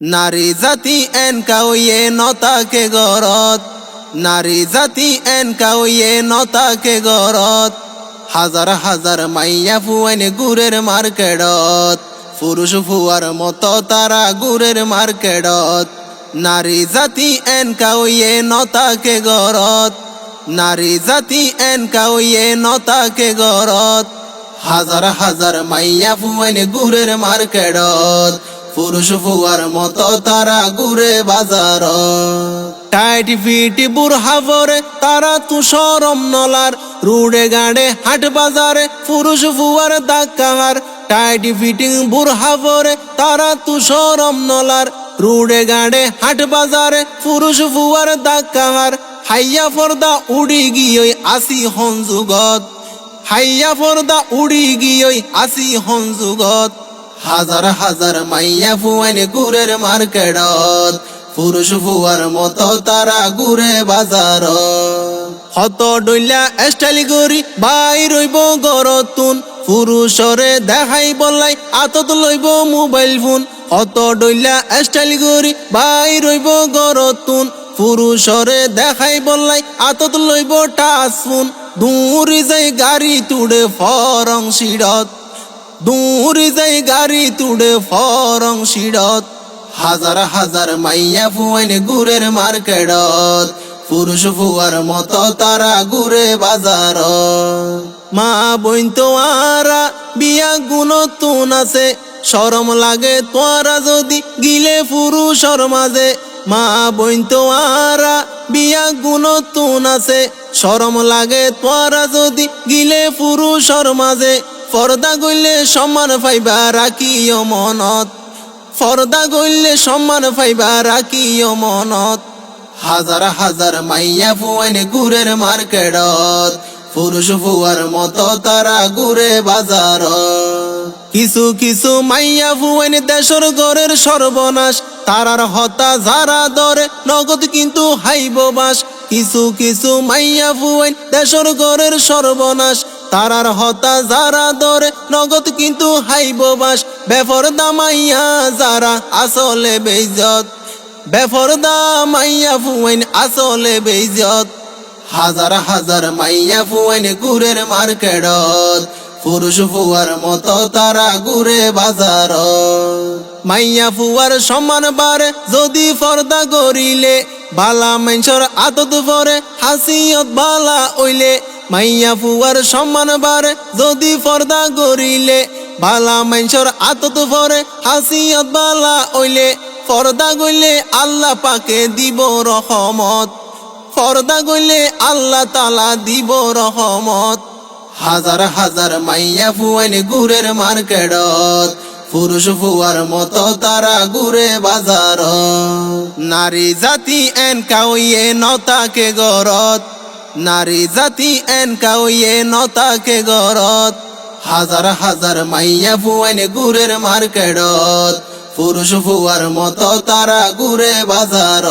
নারী জাতি এনকাউয়ে নতাকে গরত, নারী জাতি এনকাউয়ে নতাকে গরত। হাজার হাজার মাইয়া ফুয়াইন গুরের মার্কেটত, পুরুষ ফুয়ার মতো তারা গুরের মার্কেটত। নারী জাতি এনকাউয়ে নতাকে গরত, নারী জাতি এনকাউয়ে নতাকে গরত। হাজার হাজার মাইয়া ফুয়াইন গুরের মার্কেটত, পুরুষ ফুয়ার মতো তারা ঘুরে বাজার। টাইট ফিটি বুড়হা পরে তারা তু সরম নলার, রুডে গাড়ে হাট বাজারে পুরুষ ফুয়ার ধাক্কার। টাইট ফিটিং বুড়হা পরে তারা তু সরম নলার, রুডে গাড়ে হাট বাজারে পুরুষ ফুয়ার ধাক্কার। হাইয়া পর্দা উড়ি গিয়ে আসি হনযুগত, হাইয়া পর্দা উড়ি গিয়ে আসি হনযুগত। হাজার হাজার মাইয়া ফুয়াইন গুরের মার্কেটত, পুরুষ ফুয়ার মতো তারা ঘুরে বাজার। হত ডইলা স্টাইল করি বাই রইব গরতুন, পুরুষরে দেখাই বলাই আতত লইব মোবাইল ফোন। হত ডইলা স্টাইল করি বাই রইব গরতুন, পুরুষরে দেখাই বলাই আতত লইব টাচ ফোন। দূরি যাই গাড়ি তুড়ে ফরং সিডত, দূরি যাই গাড়ি তুড়ে ফরং সিডত। হাজার হাজার মাইয়া ফুয়াইন গুরের মার্কেটত, পুরুষ ফুয়ার মতো তারা ঘুরে বাজার। মা বইন তোয়ারা বিয়া গুণতুন আছে, শরম লাগে তোয়ারা যদি গিলে পুরুষর মাঝে। মা বইন তোয়ারা বিয়া গুণতুন আছে, শরম লাগে তোয়ারা যদি গিলে পুরুষর মাঝে। পর্দা গইলে সম্মান পাইবা রাখিও মনত, পর্দা গইলে সম্মান পাইবা রাখিও মনত। হাজার হাজার মাইয়া ফুয়াইন গুরের মার্কেটত, পুরুষ ফুয়ার মতো তারা ঘুরে বাজার। কিছু কিছু মাইয়া ফুয়াইন দেশের ঘরের সর্বনাশ, তারার হতা যারা ধরে নগদ কিন্তু হাইব বাস। কিছু কিছু মাইয়া ফুয়াইন দেশের ঘরের সর্বনাশ, তারার হতা যারা ধরে নগদ কিন্তু হাইব বাস। বেফরদা মাইয়া যারা আসলে বেইজ্জত, বেফরদা মাইয়া ফুয়াইন আসলে বেইজ্জত। হাজার হাজার মাইয়া ফুয়াইন গুরের মার্কেটত, পুরুষ ফুয়ার মতো তারা ঘুরে বাজার। মাইয়া ফুয়ার সম্মান বাড়ে যদি পর্দা গরিলে, বালা মানুষের আদত পরে হাসিয়ত বালা ওইলে। মাইয়া ফুয়ার সম্মান বাড়ে যদি পর্দা গরিলে, বালা মানুষের আদত পরে হাসিয়ত বালা ওইলে। পর্দা গইলে আল্লাহ পাকে দিব রহমত, পর্দা গইলে আল্লাহ তালা দিব রহমত। হাজার হাজার মাইয়া ফুয়াইন গুরের মার্কেটত, পুরুষ ফুয়ার মতো তারা ঘুরে বাজার। নারী জাতি এনকাউয়ে নতাকে গরত, নারী জাতি এনকাউয়ে নতাকে গরত। হাজার হাজার মাইয়া ফুয়াইন গুরের মার্কেটত, পুরুষ ফুয়ার মতো তারা ঘুরে বাজার।